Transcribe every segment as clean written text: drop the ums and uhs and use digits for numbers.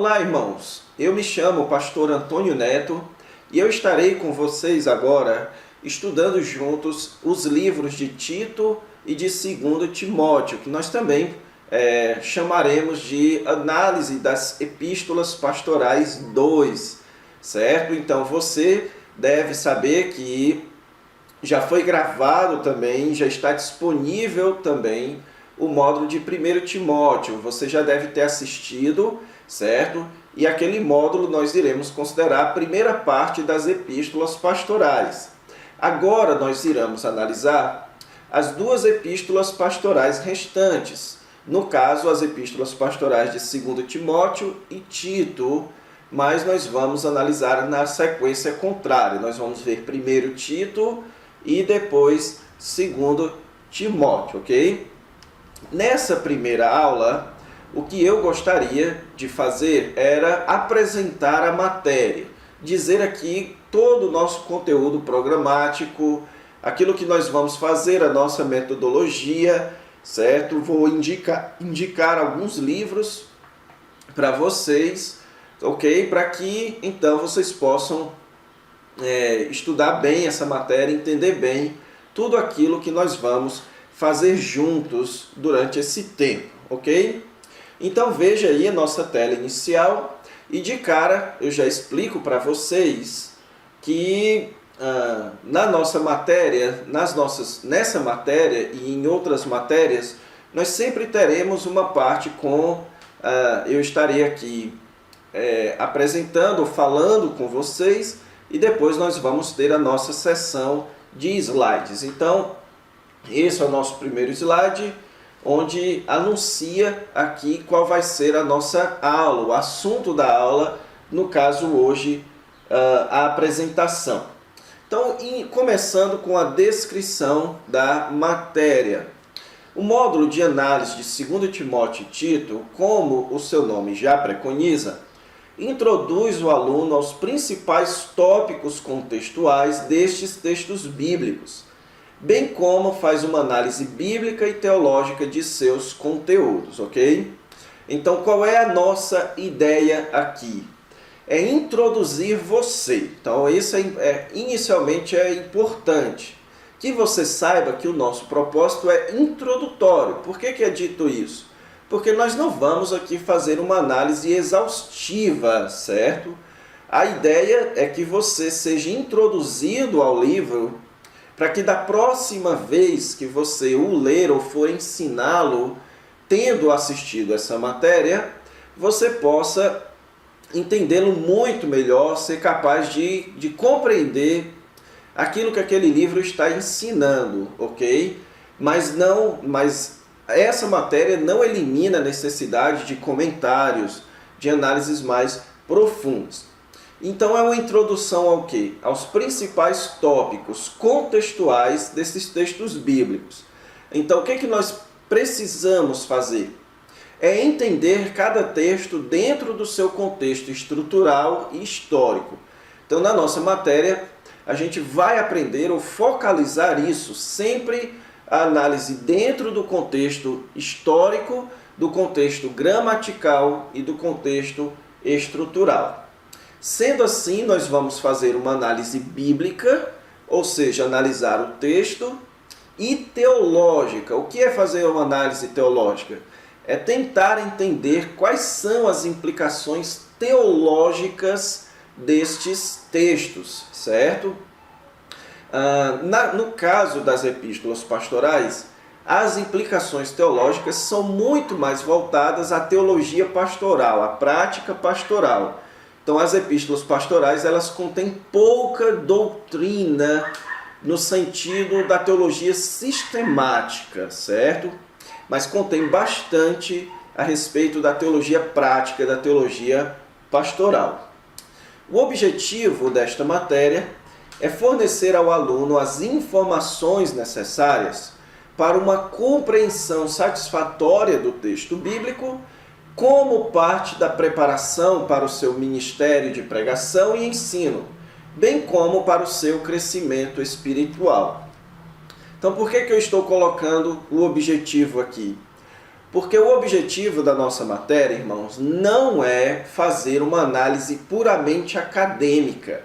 Olá, irmãos. Eu me chamo Pastor Antônio Neto e eu estarei com vocês agora estudando juntos os livros de Tito e de 2 Timóteo, que nós também chamaremos de análise das epístolas pastorais 2, certo? Então você deve saber que já foi gravado também, já está disponível também o módulo de 1 Timóteo. Você já deve ter assistido, certo? E aquele módulo nós iremos considerar a primeira parte das epístolas pastorais. Agora nós iremos analisar as 2 epístolas pastorais restantes. No caso, as epístolas pastorais de 2 Timóteo e Tito, mas nós vamos analisar na sequência contrária. Nós vamos ver primeiro Tito e depois 2 Timóteo, ok? Nessa primeira aula, o que eu gostaria de fazer era apresentar a matéria, dizer aqui todo o nosso conteúdo programático, aquilo que nós vamos fazer, a nossa metodologia, certo? Vou indicar alguns livros para vocês, ok? Para que então vocês possam estudar bem essa matéria, entender bem tudo aquilo que nós vamos fazer juntos durante esse tempo, ok? Então veja aí a nossa tela inicial e de cara eu já explico para vocês que na nossa matéria, nessa matéria e em outras matérias, nós sempre teremos uma parte com, eu estarei aqui apresentando, falando com vocês e depois nós vamos ter a nossa sessão de slides. Então, esse é o nosso primeiro slide, onde anuncia aqui qual vai ser a nossa aula, o assunto da aula, no caso hoje, a apresentação. Então, começando com a descrição da matéria. O módulo de análise de 2 Timóteo e Tito, como o seu nome já preconiza, introduz o aluno aos principais tópicos contextuais destes textos bíblicos, bem como faz uma análise bíblica e teológica de seus conteúdos, ok? Então, qual é a nossa ideia aqui? É introduzir você. Então, isso inicialmente é importante. Que você saiba que o nosso propósito é introdutório. Por que é dito isso? Porque nós não vamos aqui fazer uma análise exaustiva, certo? A ideia é que você seja introduzido ao livro para que da próxima vez que você o ler ou for ensiná-lo, tendo assistido essa matéria, você possa entendê-lo muito melhor, ser capaz de compreender aquilo que aquele livro está ensinando, ok? Mas essa matéria não elimina a necessidade de comentários, de análises mais profundas. Então é uma introdução ao quê? Aos principais tópicos contextuais desses textos bíblicos. Então o que nós precisamos fazer? É entender cada texto dentro do seu contexto estrutural e histórico. Então na nossa matéria a gente vai aprender ou focalizar isso, sempre a análise dentro do contexto histórico, do contexto gramatical e do contexto estrutural. Sendo assim, nós vamos fazer uma análise bíblica, ou seja, analisar o texto, e teológica. O que é fazer uma análise teológica? É tentar entender quais são as implicações teológicas destes textos, certo? No caso das epístolas pastorais, as implicações teológicas são muito mais voltadas à teologia pastoral, à prática pastoral. Então, as epístolas pastorais, elas contêm pouca doutrina no sentido da teologia sistemática, certo? Mas contém bastante a respeito da teologia prática, da teologia pastoral. O objetivo desta matéria é fornecer ao aluno as informações necessárias para uma compreensão satisfatória do texto bíblico, como parte da preparação para o seu ministério de pregação e ensino, bem como para o seu crescimento espiritual. Então, por que eu estou colocando o objetivo aqui? Porque o objetivo da nossa matéria, irmãos, não é fazer uma análise puramente acadêmica.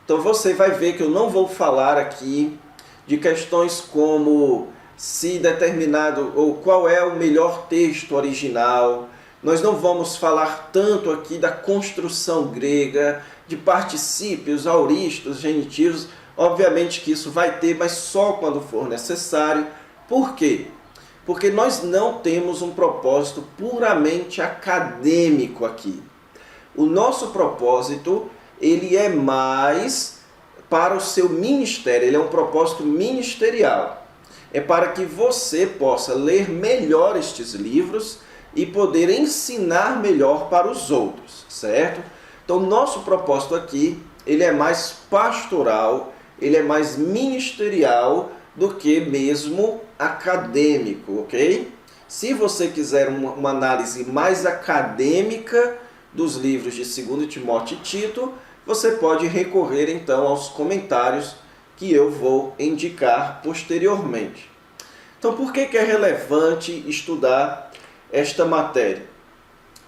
Então você vai ver que eu não vou falar aqui de questões como se determinado ou qual é o melhor texto original. Nós não vamos falar tanto aqui da construção grega, de particípios, auristos, genitivos. Obviamente que isso vai ter, mas só quando for necessário. Por quê? Porque nós não temos um propósito puramente acadêmico aqui. O nosso propósito, ele é mais para o seu ministério, ele é um propósito ministerial. É para que você possa ler melhor estes livros e poder ensinar melhor para os outros, certo? Então, nosso propósito aqui, ele é mais pastoral, ele é mais ministerial do que mesmo acadêmico, ok? Se você quiser uma análise mais acadêmica dos livros de 2 Timóteo e Tito, você pode recorrer então aos comentários que eu vou indicar posteriormente. Então, por que é relevante estudar esta matéria?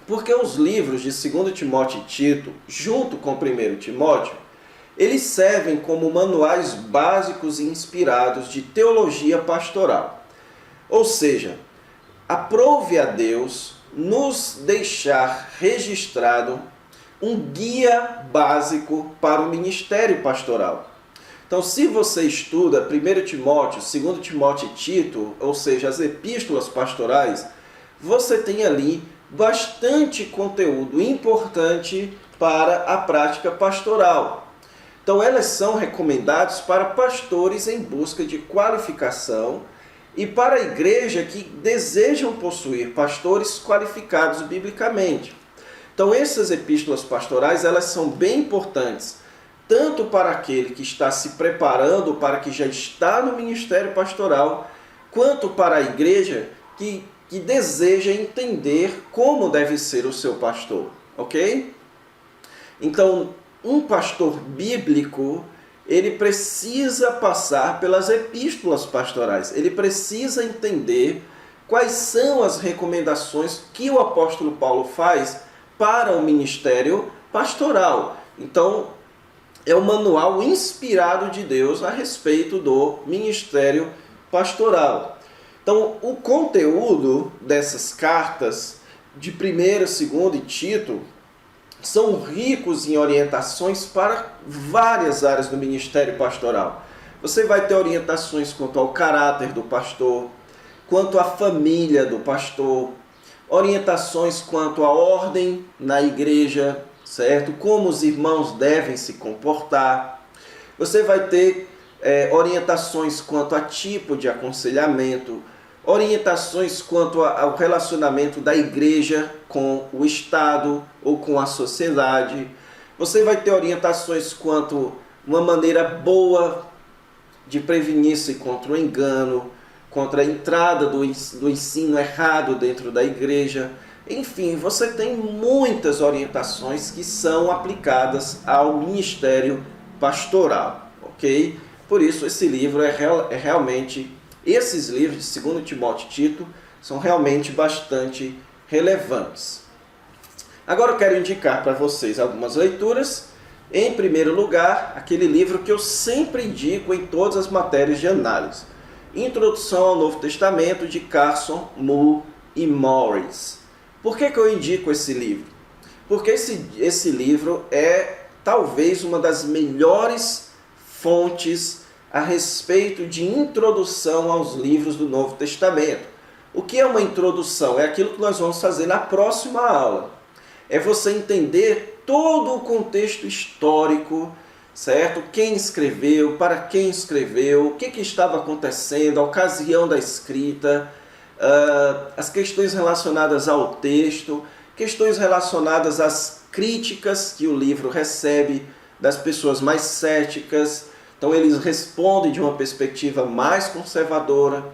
Porque os livros de 2 Timóteo e Tito, junto com 1 Timóteo, eles servem como manuais básicos e inspirados de teologia pastoral. Ou seja, aprove a Deus nos deixar registrado um guia básico para o ministério pastoral. Então, se você estuda 1 Timóteo, 2 Timóteo e Tito, ou seja, as epístolas pastorais, você tem ali bastante conteúdo importante para a prática pastoral. Então, elas são recomendadas para pastores em busca de qualificação e para a igreja que desejam possuir pastores qualificados biblicamente. Então, essas epístolas pastorais, elas são bem importantes, tanto para aquele que está se preparando, para que já está no ministério pastoral, quanto para a igreja que deseja entender como deve ser o seu pastor, ok? Então, um pastor bíblico, ele precisa passar pelas epístolas pastorais. Ele precisa entender quais são as recomendações que o apóstolo Paulo faz para o ministério pastoral. Então, é um manual inspirado de Deus a respeito do ministério pastoral. Então, o conteúdo dessas cartas de 1ª, 2ª e Tito são ricos em orientações para várias áreas do ministério pastoral. Você vai ter orientações quanto ao caráter do pastor, quanto à família do pastor, orientações quanto à ordem na igreja, certo? Como os irmãos devem se comportar. Você vai ter orientações quanto a tipo de aconselhamento, orientações quanto ao relacionamento da igreja com o Estado ou com a sociedade. Você vai ter orientações quanto uma maneira boa de prevenir-se contra o engano, contra a entrada do ensino errado dentro da igreja. Enfim, você tem muitas orientações que são aplicadas ao ministério pastoral, ok? Por isso, esse livro esses livros de 2 Timóteo e Tito são realmente bastante relevantes. Agora eu quero indicar para vocês algumas leituras. Em primeiro lugar, aquele livro que eu sempre indico em todas as matérias de análise. Introdução ao Novo Testamento, de Carson, Moore e Morris. Por que eu indico esse livro? Porque esse livro é talvez uma das melhores fontes a respeito de introdução aos livros do Novo Testamento. O que é uma introdução? É aquilo que nós vamos fazer na próxima aula. É você entender todo o contexto histórico, certo? Quem escreveu, para quem escreveu, o que estava acontecendo, a ocasião da escrita, as questões relacionadas ao texto, questões relacionadas às críticas que o livro recebe das pessoas mais céticas. Então eles respondem de uma perspectiva mais conservadora.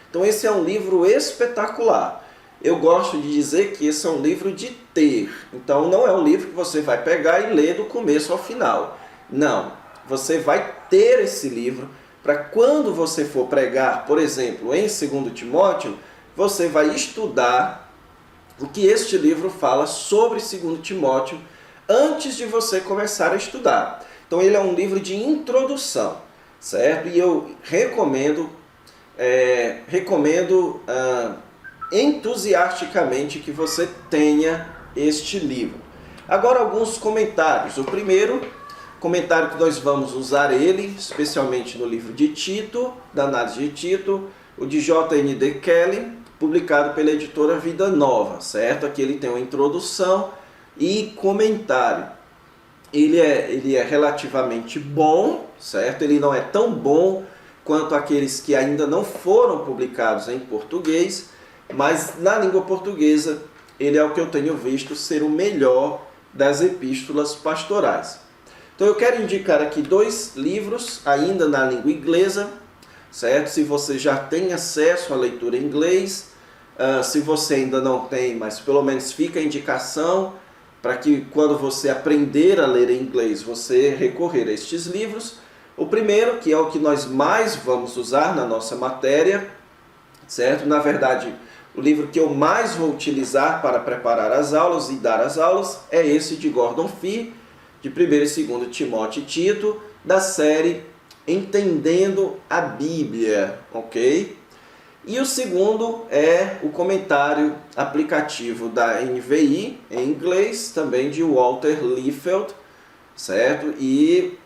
Então esse é um livro espetacular. Eu gosto de dizer que esse é um livro de ter. Então não é um livro que você vai pegar e ler do começo ao final. Não, você vai ter esse livro para quando você for pregar, por exemplo, em 2 Timóteo, você vai estudar o que este livro fala sobre 2 Timóteo antes de você começar a estudar. Então ele é um livro de introdução, certo? E eu recomendo entusiasticamente que você tenha este livro. Agora alguns comentários. O primeiro comentário que nós vamos usar ele, especialmente no livro de Tito, da análise de Tito, o de J.N.D. Kelly, publicado pela editora Vida Nova, certo? Aqui ele tem uma introdução e comentário. Ele é relativamente bom, certo? Ele não é tão bom quanto aqueles que ainda não foram publicados em português, mas na língua portuguesa ele é o que eu tenho visto ser o melhor das epístolas pastorais. Então eu quero indicar aqui 2 livros ainda na língua inglesa, certo? Se você já tem acesso à leitura em inglês, se você ainda não tem, mas pelo menos fica a indicação para que quando você aprender a ler em inglês, você recorrer a estes livros. O primeiro, que é o que nós mais vamos usar na nossa matéria, certo? Na verdade, o livro que eu mais vou utilizar para preparar as aulas e dar as aulas é esse de Gordon Fee, de 1º e 2º Timóteo e Tito, da série Entendendo a Bíblia, ok? E o segundo é o comentário aplicativo da NVI, em inglês, também de Walter Liefeld, certo? E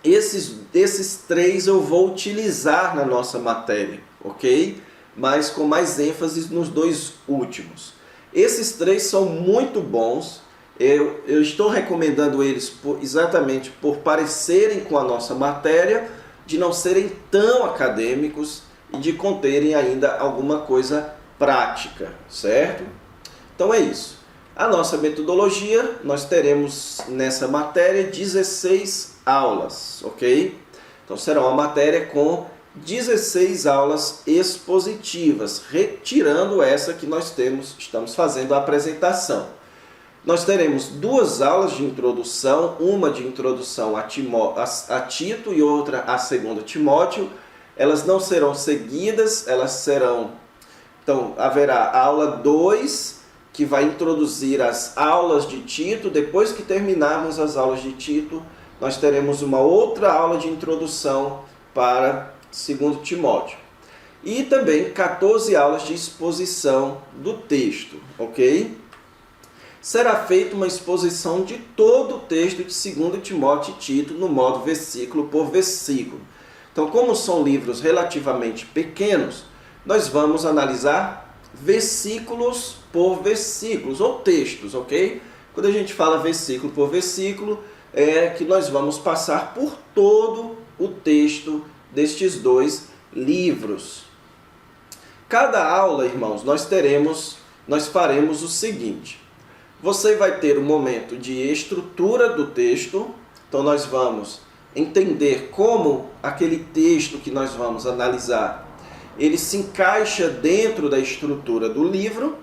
esses 3 eu vou utilizar na nossa matéria, ok? Mas com mais ênfase nos 2 últimos. Esses 3 são muito bons. Eu estou recomendando eles exatamente por parecerem com a nossa matéria, de não serem tão acadêmicos e de conterem ainda alguma coisa prática, certo? Então é isso. A nossa metodologia, nós teremos nessa matéria 16 aulas, ok? Então será uma matéria com 16 aulas expositivas, retirando essa que nós estamos fazendo a apresentação. Nós teremos 2 aulas de introdução, uma de introdução a Tito e outra a 2 Timóteo. Elas não serão seguidas, elas serão... Então, haverá a aula 2, que vai introduzir as aulas de Tito. Depois que terminarmos as aulas de Tito, nós teremos uma outra aula de introdução para 2 Timóteo. E também 14 aulas de exposição do texto, ok? Será feita uma exposição de todo o texto de 2 Timóteo e Tito no modo versículo por versículo. Então, como são livros relativamente pequenos, nós vamos analisar versículos por versículos, ou textos, ok? Quando a gente fala versículo por versículo, é que nós vamos passar por todo o texto destes 2 livros. Cada aula, irmãos, nós faremos o seguinte. Você vai ter um momento de estrutura do texto, então nós vamos entender como aquele texto que nós vamos analisar, ele se encaixa dentro da estrutura do livro,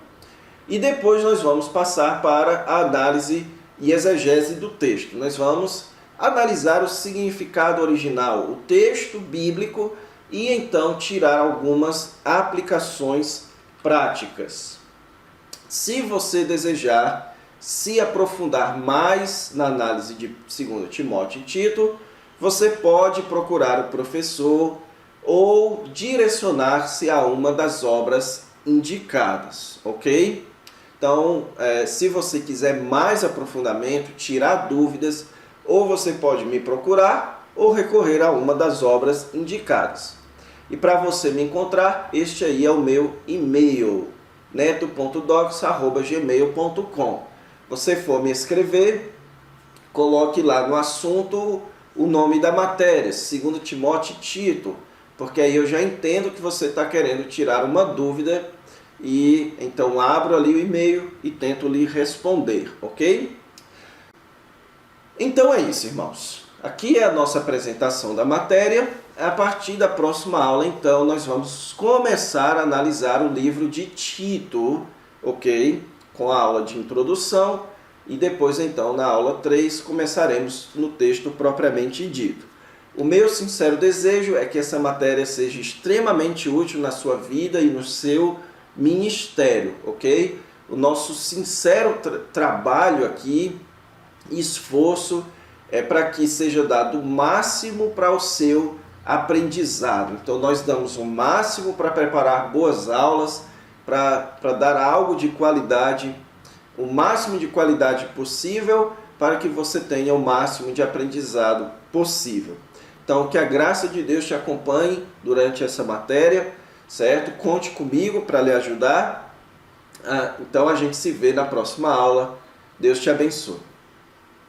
e depois nós vamos passar para a análise e exegese do texto. Nós vamos analisar o significado original, o texto bíblico, e então tirar algumas aplicações práticas. Se você desejar se aprofundar mais na análise de 2 Timóteo e Tito, você pode procurar o professor ou direcionar-se a uma das obras indicadas, ok? Então, se você quiser mais aprofundamento, tirar dúvidas, ou você pode me procurar ou recorrer a uma das obras indicadas. E para você me encontrar, este aí é o meu e-mail, neto.docs@gmail.com. Você for me escrever, coloque lá no assunto o nome da matéria, 2 Timóteo e Tito, porque aí eu já entendo que você está querendo tirar uma dúvida e então abro ali o e-mail e tento lhe responder, ok? Então é isso, irmãos. Aqui é a nossa apresentação da matéria. A partir da próxima aula, então, nós vamos começar a analisar o livro de Tito, ok? Com a aula de introdução e depois, então, na aula 3, começaremos no texto propriamente dito. O meu sincero desejo é que essa matéria seja extremamente útil na sua vida e no seu ministério, ok? O nosso sincero trabalho aqui, esforço, é para que seja dado o máximo para o seu aprendizado. Então nós damos o máximo para preparar boas aulas, para dar algo de qualidade, o máximo de qualidade possível, para que você tenha o máximo de aprendizado possível. Então que a graça de Deus te acompanhe durante essa matéria, certo? Conte comigo para lhe ajudar. Então a gente se vê na próxima aula. Deus te abençoe.